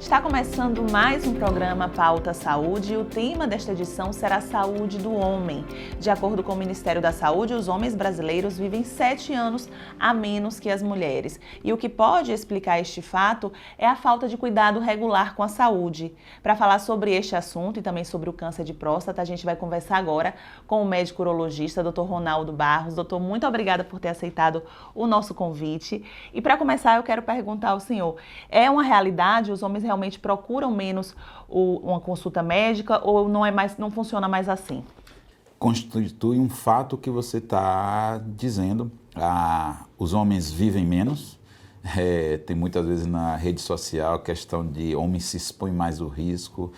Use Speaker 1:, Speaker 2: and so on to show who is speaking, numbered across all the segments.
Speaker 1: Está começando mais um programa Pauta Saúde e o tema desta edição será a saúde do homem. De acordo com o Ministério da Saúde, os homens brasileiros vivem 7 anos a menos que as mulheres. E o que pode explicar este fato é a falta de cuidado regular com a saúde. Para falar sobre este assunto e também sobre o câncer de próstata, a gente vai conversar agora com o médico urologista, Dr. Ronaldo Barros. Doutor, muito obrigada por ter aceitado o nosso convite. E para começar, eu quero perguntar ao senhor, é uma realidade, os homens realmente procuram menos uma consulta médica ou não funciona mais assim?
Speaker 2: Constitui um fato que você está dizendo. Os homens vivem menos. Tem muitas vezes na rede social a questão de homem se expõe mais ao risco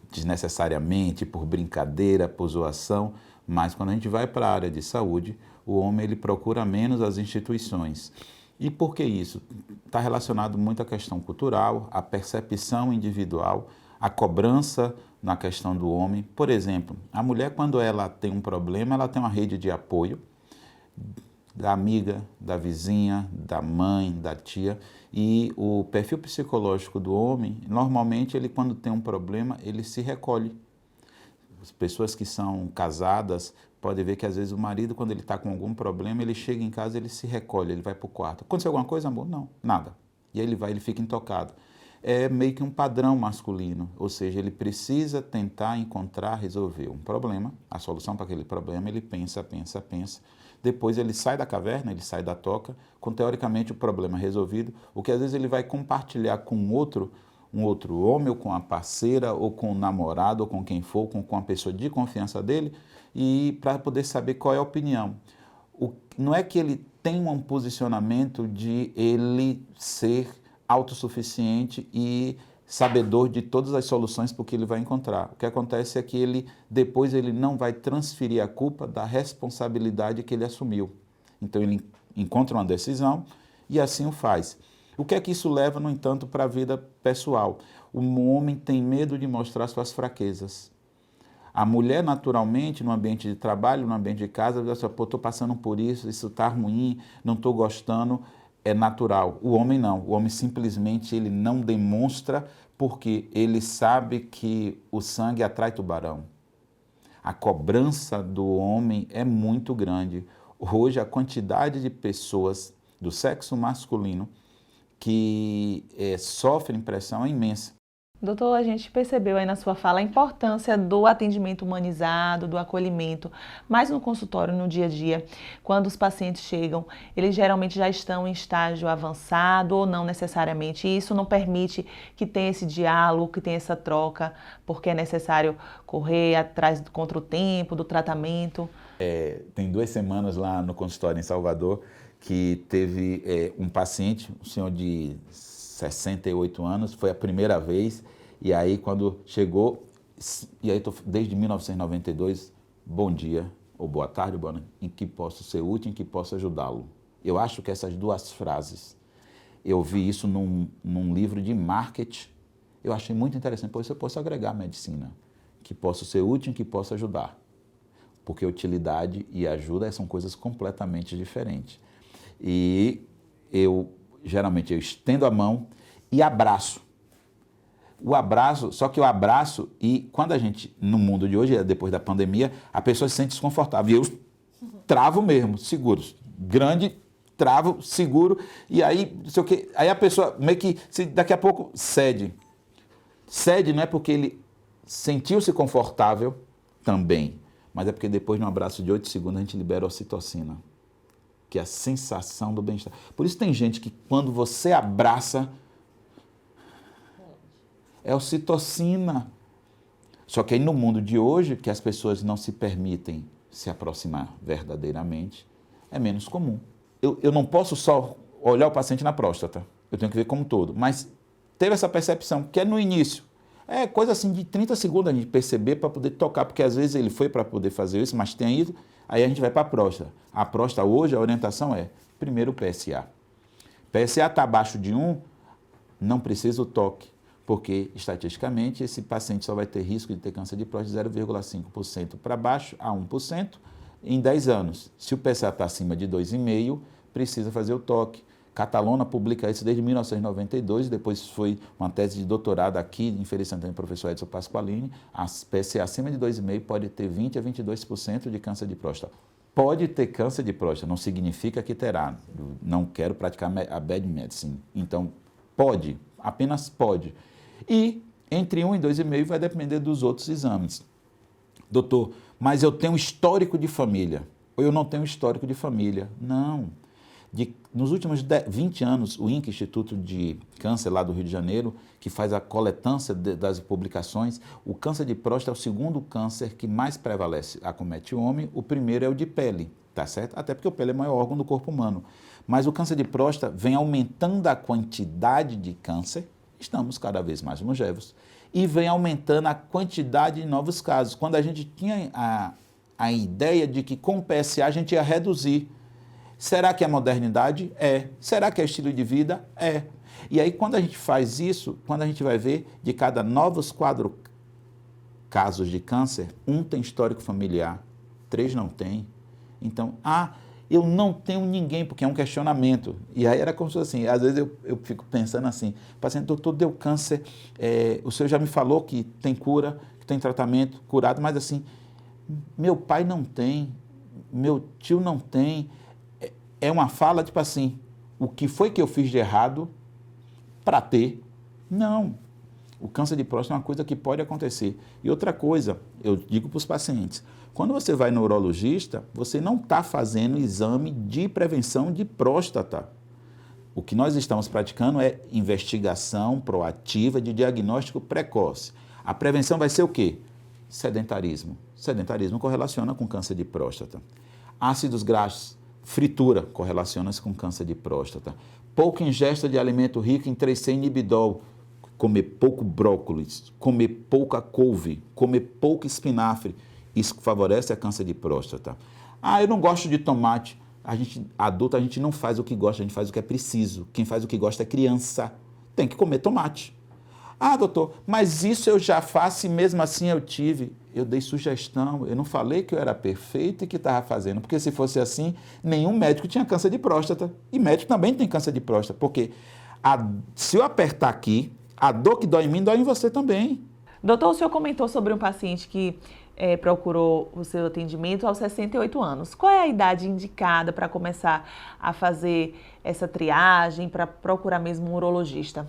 Speaker 2: desnecessariamente, por brincadeira, por zoação. Mas quando a gente vai para a área de saúde, o homem ele procura menos as instituições. E por que isso? Está relacionado muito à questão cultural, à percepção individual, à cobrança na questão do homem. Por exemplo, a mulher, quando ela tem um problema, ela tem uma rede de apoio da amiga, da vizinha, da mãe, da tia. E o perfil psicológico do homem, normalmente, ele quando tem um problema, ele se recolhe. As pessoas que são casadas podem ver que às vezes o marido, quando ele está com algum problema, ele chega em casa, ele se recolhe, ele vai para o quarto. Aconteceu alguma coisa, amor? Não, nada. E aí ele fica intocado. É meio que um padrão masculino, ou seja, ele precisa tentar encontrar, resolver um problema, a solução para aquele problema, ele pensa, pensa, pensa. Depois ele sai da caverna, ele sai da toca, com teoricamente o problema resolvido, o que às vezes ele vai compartilhar com um outro homem, ou com a parceira, ou com o namorado, ou com quem for, com a pessoa de confiança dele, e para poder saber qual é a opinião. Não é que ele tem um posicionamento de ele ser autossuficiente e sabedor de todas as soluções porque ele vai encontrar. O que acontece é que depois ele não vai transferir a culpa da responsabilidade que ele assumiu. Então ele encontra uma decisão e assim o faz. O que é que isso leva, no entanto, para a vida pessoal? O homem tem medo de mostrar suas fraquezas. A mulher, naturalmente, no ambiente de trabalho, no ambiente de casa, diz assim, pô, estou passando por isso está ruim, não estou gostando, é natural. O homem não. O homem simplesmente ele não demonstra porque ele sabe que o sangue atrai tubarão. A cobrança do homem é muito grande. Hoje, a quantidade de pessoas do sexo masculino que sofrem pressão é imensa.
Speaker 1: Doutor, a gente percebeu aí na sua fala a importância do atendimento humanizado, do acolhimento, mas no consultório, no dia a dia, quando os pacientes chegam, eles geralmente já estão em estágio avançado ou não necessariamente. E isso não permite que tenha esse diálogo, que tenha essa troca, porque é necessário correr atrás contra o tempo do tratamento.
Speaker 2: Tem 2 semanas lá no consultório em Salvador que teve um paciente, um senhor de 68 anos, foi a primeira vez, e aí quando chegou, e aí desde 1992, bom dia, ou boa tarde, boa noite, em que posso ser útil, em que posso ajudá-lo. Eu acho que essas 2 frases, eu vi isso num livro de marketing, eu achei muito interessante, pois eu posso agregar medicina, que posso ser útil, em que posso ajudar, porque utilidade e ajuda são coisas completamente diferentes. E geralmente eu estendo a mão e abraço. Só que eu abraço e quando a gente, no mundo de hoje, depois da pandemia, a pessoa se sente desconfortável. E eu travo mesmo, seguro. Grande, travo, seguro. E aí, não sei o quê, aí a pessoa meio que, daqui a pouco, cede. Cede não é porque ele sentiu-se confortável também, mas é porque depois de um abraço de 8 segundos a gente libera a ocitocina, que é a sensação do bem-estar. Por isso tem gente que quando você abraça, é ocitocina. Só que aí no mundo de hoje, que as pessoas não se permitem se aproximar verdadeiramente, é menos comum. Eu não posso só olhar o paciente na próstata, eu tenho que ver como um todo. Mas teve essa percepção, que é no início. É coisa assim de 30 segundos a gente perceber para poder tocar, porque às vezes ele foi para poder fazer isso, mas tem ido. Aí a gente vai para a próstata. A próstata hoje, a orientação é, primeiro o PSA. PSA está abaixo de 1, não precisa o toque, porque estatisticamente esse paciente só vai ter risco de ter câncer de próstata de 0,5% para baixo a 1% em 10 anos. Se o PSA está acima de 2,5, precisa fazer o toque. Catalona publica isso desde 1992, depois foi uma tese de doutorado aqui em Feira de Santana, professor Edson Pasqualini. A PSA acima de 2,5 pode ter 20 a 22% de câncer de próstata. Pode ter câncer de próstata, não significa que terá. Eu não quero praticar a bad medicine. Então, pode, apenas pode. E entre 1 e 2,5 vai depender dos outros exames. Doutor, mas eu tenho histórico de família. Ou eu não tenho histórico de família. Não. Nos últimos 20 anos, o INCA, Instituto de Câncer lá do Rio de Janeiro, que faz a coletância das publicações, o câncer de próstata é o segundo câncer que mais prevalece, acomete o homem, o primeiro é o de pele, tá certo? Até porque o pele é o maior órgão do corpo humano. Mas o câncer de próstata vem aumentando a quantidade de câncer, estamos cada vez mais longevos, e vem aumentando a quantidade de novos casos. Quando a gente tinha a ideia de que com o PSA a gente ia reduzir. Será que é modernidade? É. Será que é estilo de vida? É. E aí, quando a gente faz isso, quando a gente vai ver de cada novos casos de câncer, 1 tem histórico familiar, 3 não tem. Então, eu não tenho ninguém, porque é um questionamento. E aí era como se fosse assim, às vezes eu fico pensando assim, paciente, doutor, deu câncer, o senhor já me falou que tem cura, que tem tratamento, curado, mas assim, meu pai não tem, meu tio não tem. É uma fala tipo assim, o que foi que eu fiz de errado para ter? Não. O câncer de próstata é uma coisa que pode acontecer. E outra coisa, eu digo para os pacientes, quando você vai no urologista, você não está fazendo exame de prevenção de próstata. O que nós estamos praticando é investigação proativa de diagnóstico precoce. A prevenção vai ser o quê? Sedentarismo. Sedentarismo correlaciona com câncer de próstata. Ácidos graxos, fritura, correlaciona-se com câncer de próstata. Pouca ingesta de alimento rico em 3,6-inibidol, comer pouco brócolis, comer pouca couve, comer pouco espinafre, isso favorece a câncer de próstata. Eu não gosto de tomate. Adulto, a gente não faz o que gosta, a gente faz o que é preciso. Quem faz o que gosta é criança. Tem que comer tomate. Doutor, mas isso eu já faço e mesmo assim eu tive. Eu dei sugestão, eu não falei que eu era perfeito e que estava fazendo, porque se fosse assim, nenhum médico tinha câncer de próstata. E médico também tem câncer de próstata, porque se eu apertar aqui, a dor que dói em mim, dói em você também.
Speaker 1: Doutor, o senhor comentou sobre um paciente que procurou o seu atendimento aos 68 anos. Qual é a idade indicada para começar a fazer essa triagem, para procurar mesmo um urologista?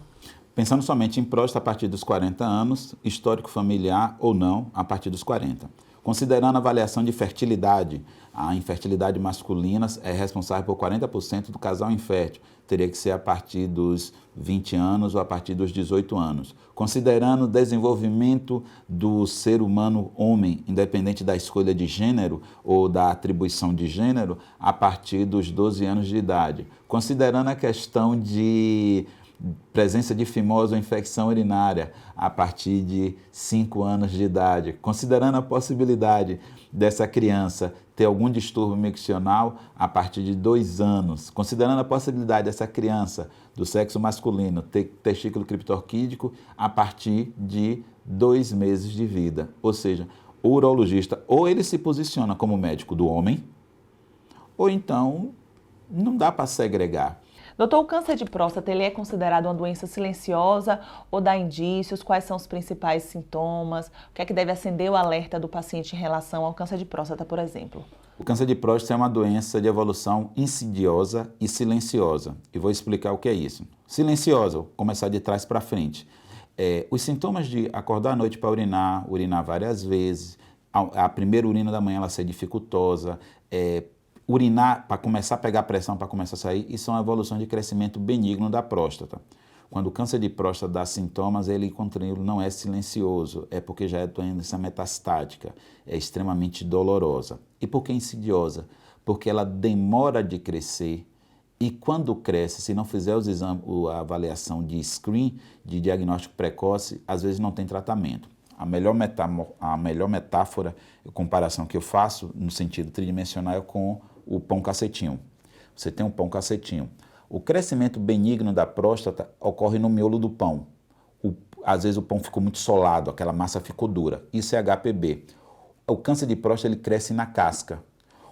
Speaker 2: Pensando somente em próstata a partir dos 40 anos, histórico familiar ou não, a partir dos 40. Considerando a avaliação de fertilidade, a infertilidade masculina é responsável por 40% do casal infértil. Teria que ser a partir dos 20 anos ou a partir dos 18 anos. Considerando o desenvolvimento do ser humano homem, independente da escolha de gênero ou da atribuição de gênero, a partir dos 12 anos de idade. Considerando a questão de presença de fimose ou infecção urinária a partir de 5 anos de idade, considerando a possibilidade dessa criança ter algum distúrbio miccional a partir de 2 anos, considerando a possibilidade dessa criança do sexo masculino ter testículo criptorquídico a partir de 2 meses de vida. Ou seja, o urologista ou ele se posiciona como médico do homem, ou então não dá para segregar.
Speaker 1: Doutor, o câncer de próstata ele é considerado uma doença silenciosa ou dá indícios? Quais são os principais sintomas? O que é que deve acender o alerta do paciente em relação ao câncer de próstata, por exemplo?
Speaker 2: O câncer de próstata é uma doença de evolução insidiosa e silenciosa. E vou explicar o que é isso. Silenciosa, vou começar de trás para frente. Os sintomas de acordar à noite para urinar várias vezes, a primeira urina da manhã ela ser dificultosa, urinar para começar a pegar pressão, para começar a sair, isso é uma evolução de crescimento benigno da próstata. Quando o câncer de próstata dá sintomas, ele não é silencioso, é porque já é doença metastática, é extremamente dolorosa. E por que insidiosa? Porque ela demora de crescer e quando cresce, se não fizer os exames, a avaliação de screen, de diagnóstico precoce, às vezes não tem tratamento. A melhor metáfora, a comparação que eu faço no sentido tridimensional é com o pão cacetinho. Você tem um pão cacetinho. O crescimento benigno da próstata ocorre no miolo do pão. Às vezes o pão ficou muito solado, aquela massa ficou dura. Isso é HPB. O câncer de próstata ele cresce na casca.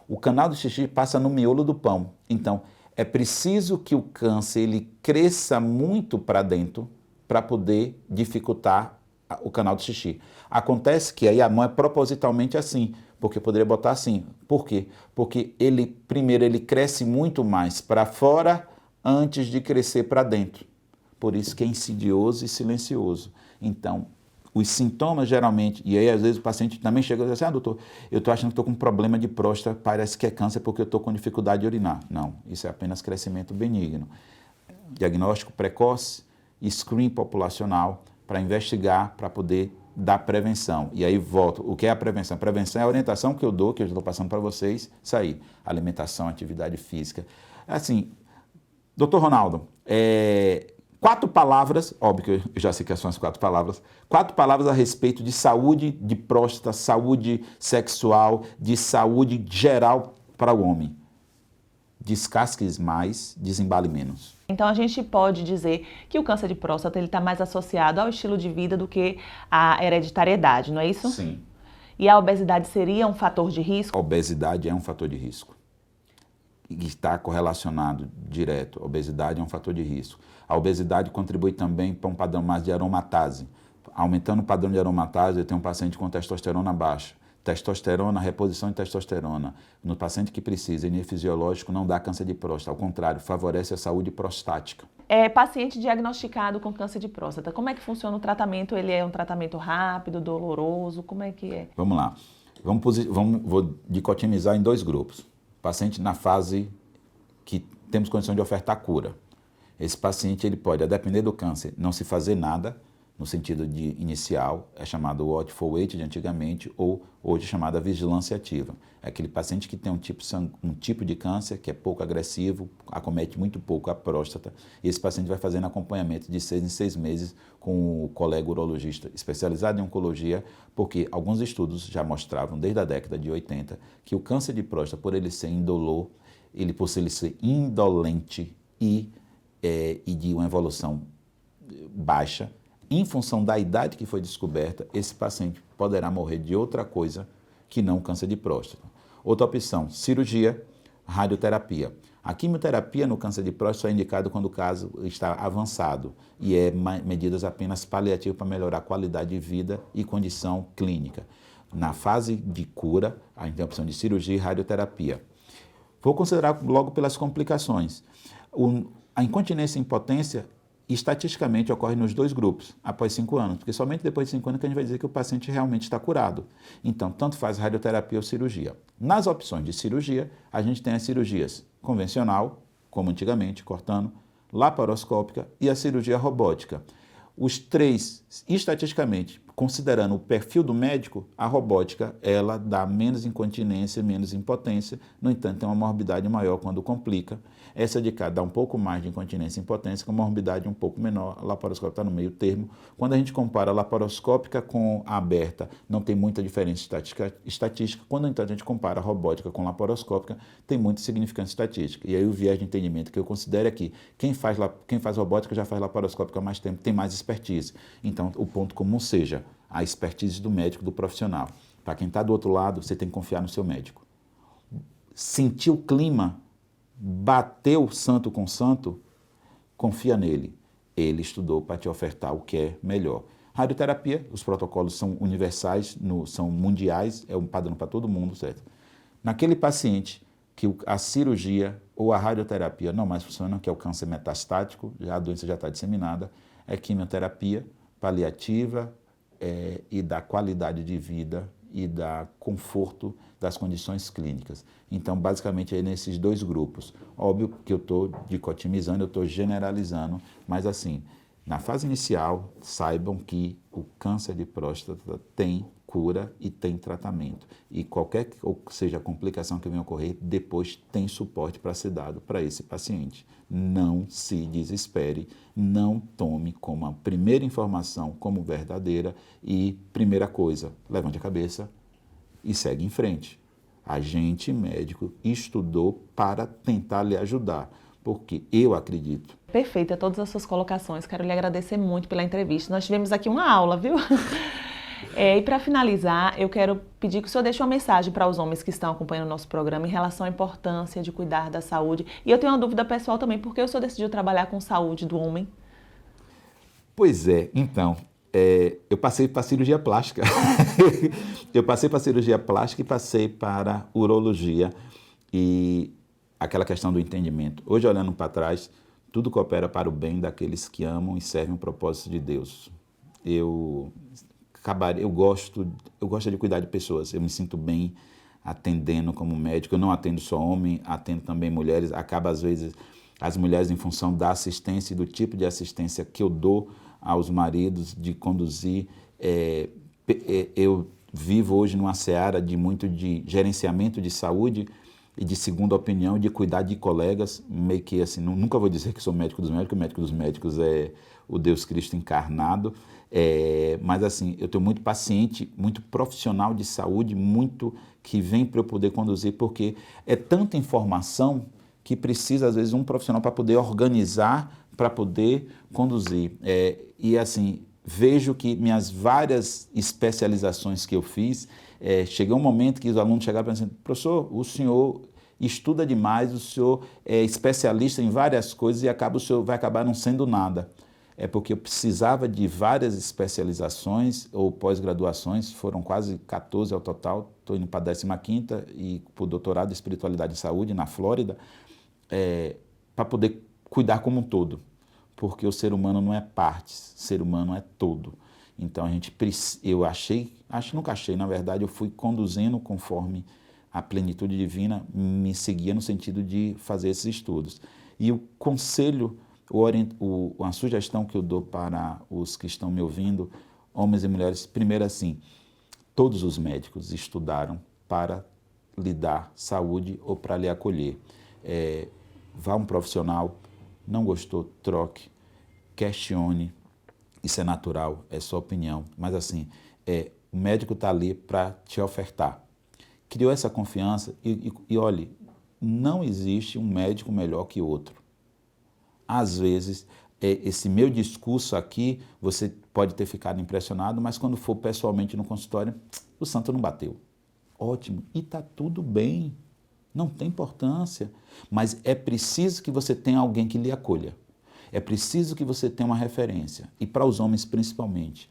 Speaker 2: O canal do xixi passa no miolo do pão. Então, É preciso que o câncer ele cresça muito para dentro para poder dificultar o canal do xixi. Acontece que aí a mão é propositalmente assim, porque poderia botar assim. Por quê? Porque primeiro ele cresce muito mais para fora antes de crescer para dentro. Por isso que é insidioso e silencioso. Então, os sintomas geralmente, e aí às vezes o paciente também chega e diz assim, doutor, eu estou achando que estou com um problema de próstata, parece que é câncer porque eu estou com dificuldade de urinar. Não, isso é apenas crescimento benigno. Diagnóstico precoce, screen populacional, para investigar, para poder dar prevenção. E aí volto, o que é a prevenção? Prevenção é a orientação que eu dou, que eu estou passando para vocês, isso aí, alimentação, atividade física. Assim, doutor Ronaldo, 4 palavras, óbvio que eu já sei que são as 4 palavras a respeito de saúde de próstata, saúde sexual, de saúde geral para o homem. Descasque mais, desembale menos.
Speaker 1: Então a gente pode dizer que o câncer de próstata está mais associado ao estilo de vida do que à hereditariedade, não é isso?
Speaker 2: Sim.
Speaker 1: E a obesidade seria um fator de risco?
Speaker 2: A obesidade é um fator de risco. E está correlacionado direto. A obesidade é um fator de risco. A obesidade contribui também para um padrão mais de aromatase. Aumentando o padrão de aromatase, eu tenho um paciente com testosterona baixa. Testosterona, reposição de testosterona. No paciente que precisa, em fisiológico, não dá câncer de próstata. Ao contrário, favorece a saúde prostática.
Speaker 1: Paciente diagnosticado com câncer de próstata, como é que funciona o tratamento? Ele é um tratamento rápido, doloroso? Como é que é?
Speaker 2: Vamos lá. Vou dicotomizar em 2 grupos. Paciente na fase que temos condição de ofertar cura. Esse paciente ele pode, a depender do câncer, não se fazer nada, no sentido de inicial, é chamado watchful wait de antigamente, ou hoje chamada vigilância ativa. É aquele paciente que tem um tipo de câncer que é pouco agressivo, acomete muito pouco a próstata, e esse paciente vai fazendo acompanhamento de 6 em 6 meses com o colega urologista especializado em oncologia, porque alguns estudos já mostravam, desde a década de 80, que o câncer de próstata, por ele ser indolor, por ele ser indolente e de uma evolução baixa, em função da idade que foi descoberta, esse paciente poderá morrer de outra coisa que não câncer de próstata. Outra opção, cirurgia, radioterapia. A quimioterapia no câncer de próstata só é indicado quando o caso está avançado e medidas apenas paliativas para melhorar a qualidade de vida e condição clínica. Na fase de cura, a gente tem a opção de cirurgia e radioterapia. Vou considerar logo pelas complicações. A incontinência e impotência estatisticamente ocorre nos 2 grupos, após 5 anos, porque somente depois de 5 anos que a gente vai dizer que o paciente realmente está curado. Então, tanto faz radioterapia ou cirurgia. Nas opções de cirurgia, a gente tem as cirurgias convencional, como antigamente, cortando, laparoscópica e a cirurgia robótica. Os 3, estatisticamente, considerando o perfil do médico, a robótica, ela dá menos incontinência, menos impotência, no entanto, tem uma morbidade maior quando complica. Essa de cá dá um pouco mais de incontinência e impotência, com morbidade um pouco menor, a laparoscópica está no meio termo. Quando a gente compara a laparoscópica com a aberta, não tem muita diferença estatística. Quando, então, a gente compara a robótica com a laparoscópica, tem muita significância estatística. E aí o viés de entendimento que eu considero é que quem faz robótica já faz laparoscópica há mais tempo, tem mais expertise. Então, o ponto comum seja a expertise do médico, do profissional. Para quem está do outro lado, você tem que confiar no seu médico. Sentir o clima, bateu santo com santo, confia nele. Ele estudou para te ofertar o que é melhor. Radioterapia, os protocolos são universais, são mundiais, é um padrão para todo mundo, certo? Naquele paciente que a cirurgia ou a radioterapia não mais funcionam, que é o câncer metastático, a doença já está disseminada, é quimioterapia paliativa e da qualidade de vida e da conforto das condições clínicas. Então, basicamente, é nesses 2 grupos. Óbvio que eu estou dicotomizando, eu estou generalizando, mas assim, na fase inicial, saibam que o câncer de próstata tem cura e tem tratamento. E qualquer ou seja a complicação que venha ocorrer, depois tem suporte para ser dado para esse paciente. Não se desespere, não tome como a primeira informação como verdadeira e primeira coisa, levante a cabeça e segue em frente. A gente, médico, estudou para tentar lhe ajudar, porque eu acredito.
Speaker 1: Perfeita todas as suas colocações, quero lhe agradecer muito pela entrevista. Nós tivemos aqui uma aula, viu? E para finalizar, eu quero pedir que o senhor deixe uma mensagem para os homens que estão acompanhando o nosso programa em relação à importância de cuidar da saúde. E eu tenho uma dúvida pessoal também, por que o senhor decidiu trabalhar com saúde do homem?
Speaker 2: Pois é, então, eu passei para cirurgia plástica. Eu passei para cirurgia plástica e passei para urologia e aquela questão do entendimento. Hoje, olhando para trás, tudo coopera para o bem daqueles que amam e servem o propósito de Deus. Eu gosto de cuidar de pessoas, eu me sinto bem atendendo como médico. Eu não atendo só homem, atendo também mulheres. Acaba, às vezes, as mulheres, em função da assistência e do tipo de assistência que eu dou aos maridos, de conduzir. Eu vivo hoje numa seara de muito de gerenciamento de saúde e de segunda opinião, de cuidar de colegas, meio que assim, nunca vou dizer que sou médico dos médicos, o médico dos médicos é o Deus Cristo encarnado, mas assim, eu tenho muito paciente, muito profissional de saúde, muito que vem para eu poder conduzir, porque é tanta informação que precisa, às vezes, um profissional para poder organizar, para poder conduzir. E assim, vejo que minhas várias especializações que eu fiz, chegou um momento que os alunos chegaram pensando, professor, o senhor estuda demais, o senhor é especialista em várias coisas e o senhor vai acabar não sendo nada. É porque eu precisava de várias especializações ou pós-graduações, foram quase 14 ao total, estou indo para a 15ª e para o doutorado em espiritualidade e saúde na Flórida, para poder cuidar como um todo, porque o ser humano não é partes, o ser humano é todo. Então nunca achei, na verdade, eu fui conduzindo conforme a plenitude divina me seguia no sentido de fazer esses estudos. E o conselho, a sugestão que eu dou para os que estão me ouvindo, homens e mulheres, primeiro assim, todos os médicos estudaram para lhe dar saúde ou para lhe acolher. Vá a um profissional, não gostou, troque, questione, isso é natural, é sua opinião, mas assim, o médico está ali para te ofertar. Criou essa confiança e olhe, não existe um médico melhor que outro. Às vezes, esse meu discurso aqui, você pode ter ficado impressionado, mas quando for pessoalmente no consultório, o santo não bateu. Ótimo, e está tudo bem, não tem importância, mas é preciso que você tenha alguém que lhe acolha. É preciso que você tenha uma referência, e para os homens principalmente,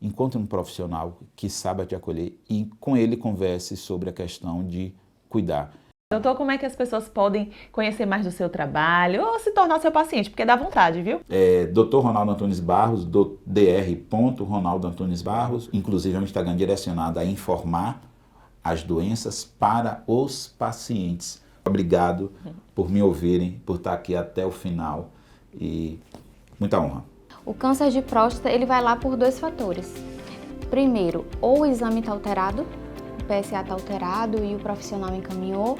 Speaker 2: encontre um profissional que saiba te acolher e com ele converse sobre a questão de cuidar.
Speaker 1: Doutor, como é que as pessoas podem conhecer mais do seu trabalho ou se tornar seu paciente? Porque dá vontade, viu?
Speaker 2: Dr. Ronaldo Antunes Barros, dr. Ronaldo Antunes Barros, inclusive é um Instagram direcionado a informar as doenças para os pacientes. Obrigado por me ouvirem, por estar aqui até o final e muita honra.
Speaker 3: O câncer de próstata, ele vai lá por 2 fatores. Primeiro, ou o exame está alterado, o PSA está alterado e o profissional encaminhou,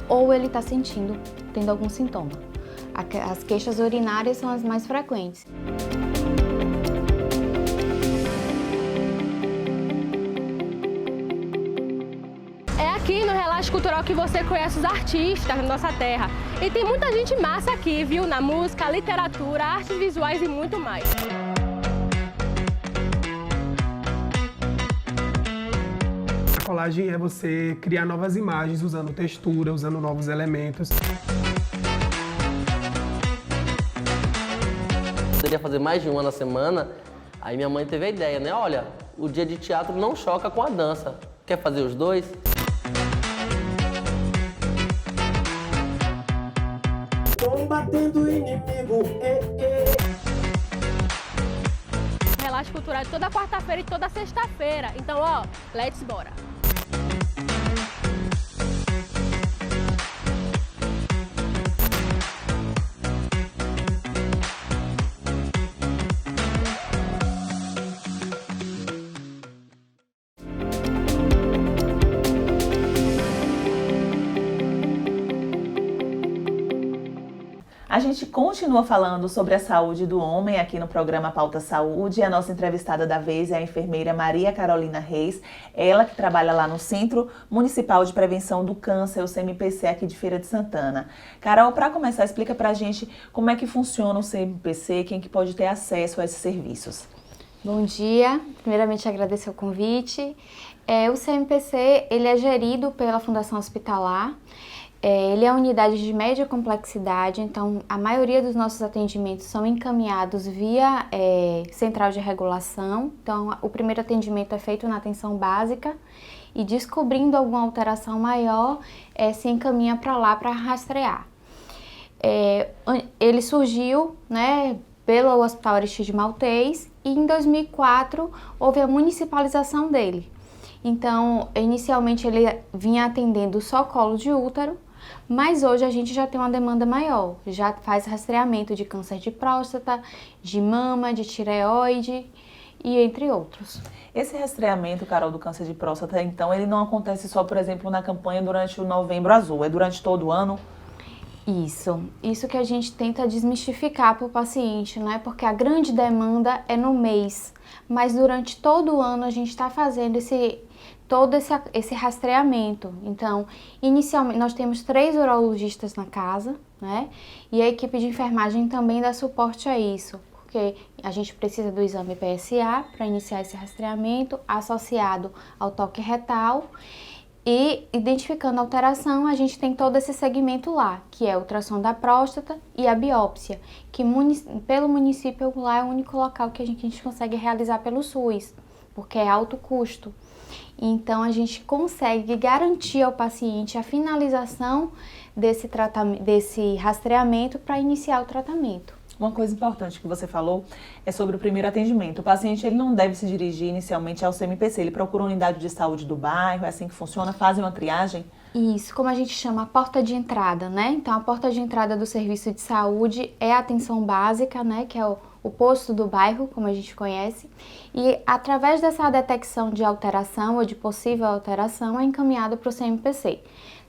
Speaker 3: ou ele está tendo algum sintoma. As queixas urinárias são as mais frequentes.
Speaker 4: É aqui no Relaxe Cultural que você conhece os artistas da nossa terra. E tem muita gente massa aqui, viu? Na música, literatura, artes visuais e muito mais.
Speaker 5: A colagem é você criar novas imagens usando textura, usando novos elementos.
Speaker 6: Poderia fazer mais de uma na semana, aí minha mãe teve a ideia, né? Olha, o dia de teatro não choca com a dança. Quer fazer os dois?
Speaker 7: Combatendo o inimigo,
Speaker 4: Relaxe Cultural toda quarta-feira e toda sexta-feira. Então, ó, let's bora!
Speaker 1: A gente continua falando sobre a saúde do homem aqui no programa Pauta Saúde. A nossa entrevistada da vez é a enfermeira Maria Carolina Reis, ela que trabalha lá no Centro Municipal de Prevenção do Câncer, o CMPC, aqui de Feira de Santana. Carol, para começar, explica pra gente como é que funciona o CMPC, quem que pode ter acesso a esses serviços.
Speaker 3: Bom dia, primeiramente agradecer o convite. O CMPC ele é gerido pela Fundação Hospitalar, ele é uma unidade de média complexidade, então a maioria dos nossos atendimentos são encaminhados via central de regulação. Então o primeiro atendimento é feito na atenção básica e descobrindo alguma alteração maior, se encaminha para lá para rastrear. Ele surgiu, né, pelo Hospital Aristide Maltês e em 2004 houve a municipalização dele. Então, inicialmente ele vinha atendendo só colo de útero, mas hoje a gente já tem uma demanda maior, já faz rastreamento de câncer de próstata, de mama, de tireoide e entre outros.
Speaker 1: Esse rastreamento, Carol, do câncer de próstata, então, ele não acontece só, por exemplo, na campanha durante o Novembro Azul, é durante todo o ano?
Speaker 3: Isso que a gente tenta desmistificar para o paciente, né? Porque a grande demanda é no mês, mas durante todo o ano a gente está fazendo todo esse rastreamento. Então, inicialmente nós temos 3 urologistas na casa, né? E a equipe de enfermagem também dá suporte a isso, porque a gente precisa do exame PSA para iniciar esse rastreamento, associado ao toque retal. E identificando a alteração, a gente tem todo esse segmento lá, que é o ultrassom da próstata e a biópsia, que pelo município lá é o único local que a gente consegue realizar pelo SUS, porque é alto custo. Então a gente consegue garantir ao paciente a finalização desse rastreamento para iniciar o tratamento.
Speaker 1: Uma coisa importante que você falou é sobre o primeiro atendimento. O paciente ele não deve se dirigir inicialmente ao CMPC, ele procura a unidade de saúde do bairro, é assim que funciona? Fazem uma triagem?
Speaker 3: Isso, como a gente chama a porta de entrada, né? Então a porta de entrada do serviço de saúde é a atenção básica, né? Que é o posto do bairro, como a gente conhece. E através dessa detecção de alteração ou de possível alteração é encaminhado para o CMPC.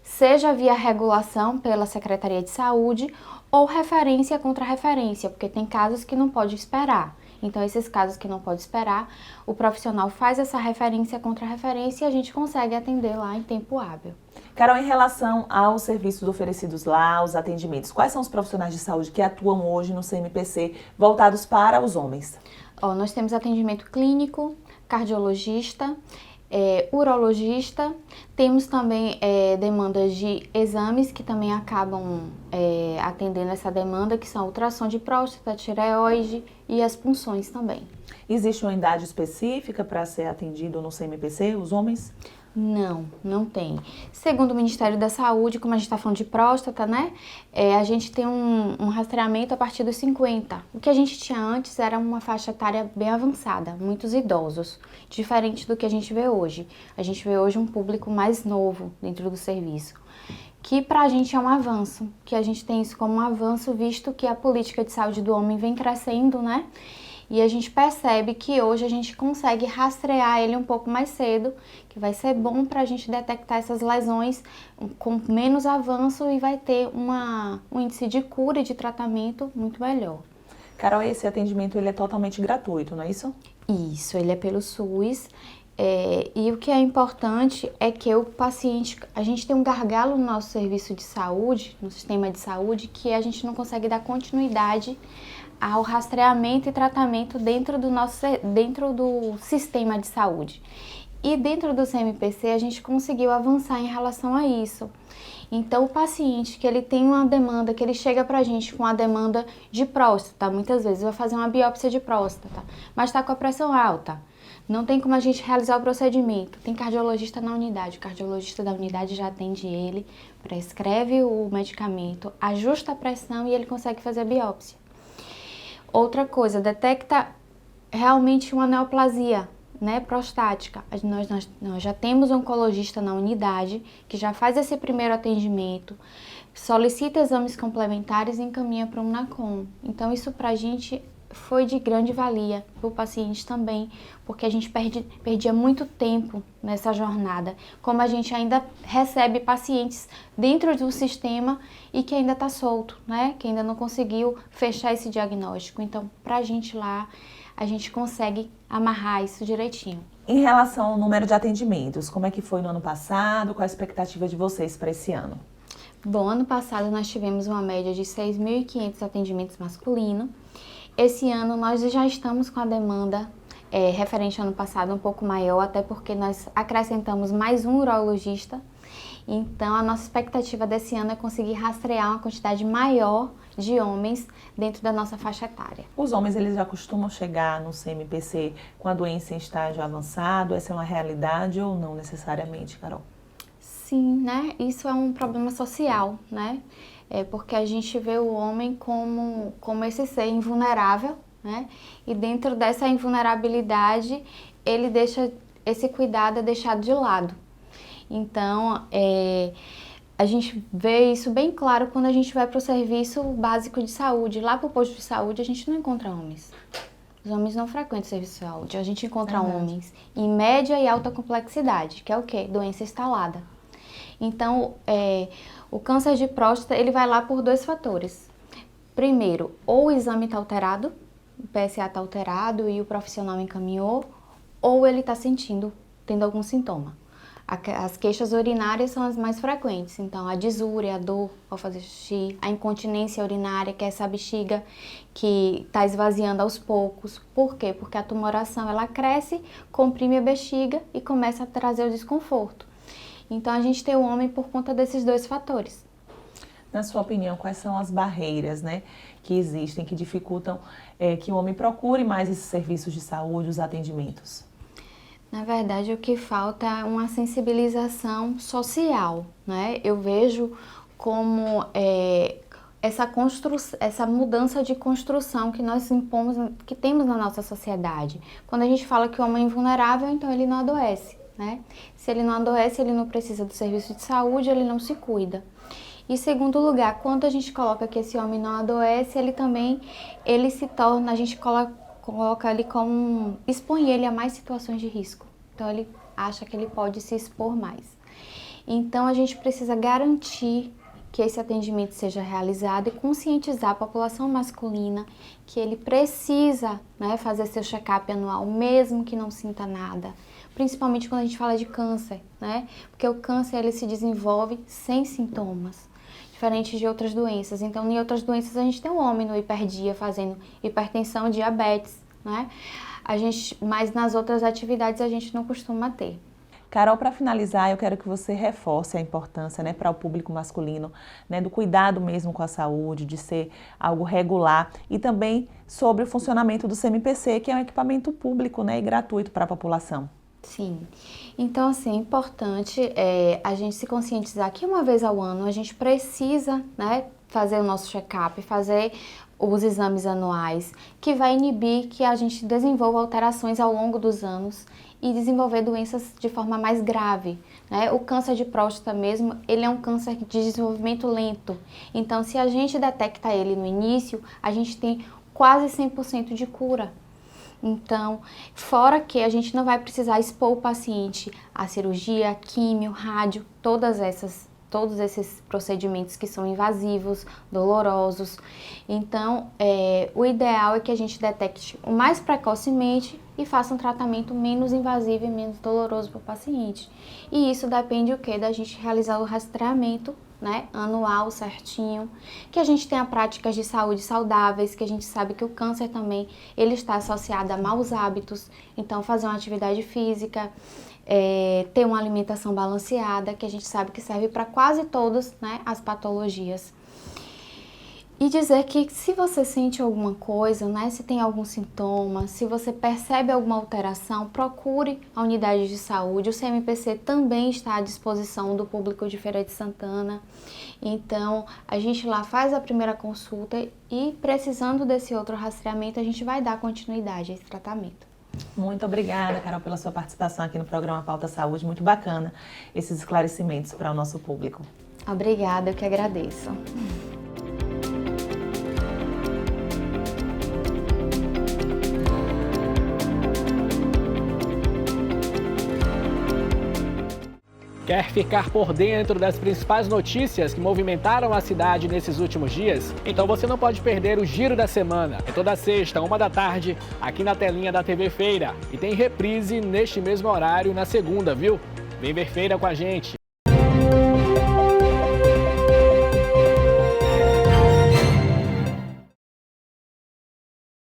Speaker 3: Seja via regulação pela Secretaria de Saúde ou referência contra referência, porque tem casos que não pode esperar. Então, esses casos que não pode esperar, o profissional faz essa referência contra referência e a gente consegue atender lá em tempo hábil.
Speaker 1: Carol, em relação aos serviços oferecidos lá, os atendimentos, quais são os profissionais de saúde que atuam hoje no CMPC voltados para os homens?
Speaker 3: Nós temos atendimento clínico, cardiologista, urologista, temos também demandas de exames que também acabam atendendo essa demanda, que são ultrassom de próstata, tireoide e as punções também.
Speaker 1: Existe uma idade específica para ser atendido no CMPC, os homens?
Speaker 3: Não tem. Segundo o Ministério da Saúde, como a gente está falando de próstata, né? A gente tem um rastreamento a partir dos 50. O que a gente tinha antes era uma faixa etária bem avançada, muitos idosos, diferente do que a gente vê hoje. A gente vê hoje um público mais novo dentro do serviço, que pra gente é um avanço, que a gente tem isso como um avanço, visto que a política de saúde do homem vem crescendo, né? E a gente percebe que hoje a gente consegue rastrear ele um pouco mais cedo, que vai ser bom para a gente detectar essas lesões com menos avanço e vai ter um índice de cura e de tratamento muito melhor.
Speaker 1: Carol, esse atendimento ele é totalmente gratuito, não é isso?
Speaker 3: Isso, ele é pelo SUS. E o que é importante é que o paciente, a gente tem um gargalo no nosso serviço de saúde, no sistema de saúde, que a gente não consegue dar continuidade ao rastreamento e tratamento dentro do sistema de saúde. E dentro do CMPC a gente conseguiu avançar em relação a isso. Então o paciente que ele tem uma demanda, que ele chega pra gente com a demanda de próstata, muitas vezes vai fazer uma biópsia de próstata, mas está com a pressão alta. Não tem como a gente realizar o procedimento. Tem cardiologista na unidade. O cardiologista da unidade já atende ele, prescreve o medicamento, ajusta a pressão e ele consegue fazer a biópsia. Outra coisa, detecta realmente uma neoplasia, né, prostática. Nós já temos um oncologista na unidade que já faz esse primeiro atendimento, solicita exames complementares e encaminha para um NACOM. Então isso pra gente foi de grande valia, para o paciente também, porque a gente perdia muito tempo nessa jornada, como a gente ainda recebe pacientes dentro do sistema e que ainda está solto, né? Que ainda não conseguiu fechar esse diagnóstico. Então, para a gente lá, a gente consegue amarrar isso direitinho.
Speaker 1: Em relação ao número de atendimentos, como é que foi no ano passado? Qual a expectativa de vocês para esse ano?
Speaker 3: Bom, ano passado nós tivemos uma média de 6.500 atendimentos masculinos. Esse ano nós já estamos com a demanda referente ao ano passado, um pouco maior, até porque nós acrescentamos mais um urologista. Então, a nossa expectativa desse ano é conseguir rastrear uma quantidade maior de homens dentro da nossa faixa etária.
Speaker 1: Os homens, eles já costumam chegar no CMPC com a doença em estágio avançado? Essa é uma realidade ou não necessariamente, Carol?
Speaker 3: Sim, né? Isso é um problema social, né? Porque a gente vê o homem como esse ser invulnerável, né? E dentro dessa invulnerabilidade, ele deixa esse cuidado é deixado de lado. Então, a gente vê isso bem claro quando a gente vai para o serviço básico de saúde. Lá para o posto de saúde, a gente não encontra homens. Os homens não frequentam o serviço de saúde. A gente encontra homens em média e alta complexidade, que é o quê? Doença instalada. Então, o câncer de próstata, ele vai lá por 2 fatores. Primeiro, ou o exame está alterado, o PSA está alterado e o profissional encaminhou, ou ele está tendo algum sintoma. As queixas urinárias são as mais frequentes, então a disúria, a dor ao fazer xixi, a incontinência urinária, que é essa bexiga que está esvaziando aos poucos. Por quê? Porque a tumoração ela cresce, comprime a bexiga e começa a trazer o desconforto. Então a gente tem o homem por conta desses 2 fatores.
Speaker 1: Na sua opinião, quais são as barreiras, né, que existem, que dificultam que o homem procure mais esses serviços de saúde, os atendimentos?
Speaker 3: Na verdade, o que falta é uma sensibilização social, né? Eu vejo como essa mudança de construção que nós impomos, que temos na nossa sociedade. Quando a gente fala que o homem é invulnerável, então ele não adoece, né? Se ele não adoece, ele não precisa do serviço de saúde, ele não se cuida. E segundo lugar, quando a gente coloca que esse homem não adoece, ele se torna, a gente coloca ele expõe ele a mais situações de risco. Então ele acha que ele pode se expor mais. Então a gente precisa garantir que esse atendimento seja realizado e conscientizar a população masculina que ele precisa, né, fazer seu check-up anual, mesmo que não sinta nada. Principalmente quando a gente fala de câncer, né? Porque o câncer ele se desenvolve sem sintomas, diferente de outras doenças. Então, em outras doenças a gente tem um homem no hiperdia fazendo hipertensão, diabetes, né? Mas nas outras atividades a gente não costuma ter.
Speaker 1: Carol, para finalizar, eu quero que você reforce a importância, né, para o público masculino, né, do cuidado mesmo com a saúde, de ser algo regular e também sobre o funcionamento do CMPC, que é um equipamento público, né, e gratuito para a população.
Speaker 3: Sim, então assim, é importante a gente se conscientizar que uma vez ao ano a gente precisa, né, fazer o nosso check-up, fazer os exames anuais, que vai inibir que a gente desenvolva alterações ao longo dos anos e desenvolver doenças de forma mais grave, né? O câncer de próstata mesmo, ele é um câncer de desenvolvimento lento, então se a gente detecta ele no início, a gente tem quase 100% de cura. Então, fora que a gente não vai precisar expor o paciente à cirurgia, químio, rádio, todos esses procedimentos que são invasivos, dolorosos. Então, o ideal é que a gente detecte o mais precocemente e faça um tratamento menos invasivo e menos doloroso para o paciente. E isso depende o quê? Da gente realizar o rastreamento, né, anual certinho, que a gente tenha práticas de saúde saudáveis, que a gente sabe que o câncer também ele está associado a maus hábitos, então fazer uma atividade física, ter uma alimentação balanceada, que a gente sabe que serve para quase todas, né, as patologias. E dizer que se você sente alguma coisa, né, se tem algum sintoma, se você percebe alguma alteração, procure a unidade de saúde. O CMPC também está à disposição do público de Feira de Santana. Então, a gente lá faz a primeira consulta e, precisando desse outro rastreamento, a gente vai dar continuidade a esse tratamento.
Speaker 1: Muito obrigada, Carol, pela sua participação aqui no programa Pauta Saúde. Muito bacana esses esclarecimentos para o nosso público.
Speaker 3: Obrigada, eu que agradeço.
Speaker 8: Quer ficar por dentro das principais notícias que movimentaram a cidade nesses últimos dias? Então você não pode perder o Giro da Semana. É toda sexta, 13h, aqui na telinha da TV Feira. E tem reprise neste mesmo horário na segunda, viu? Vem ver Feira com a gente.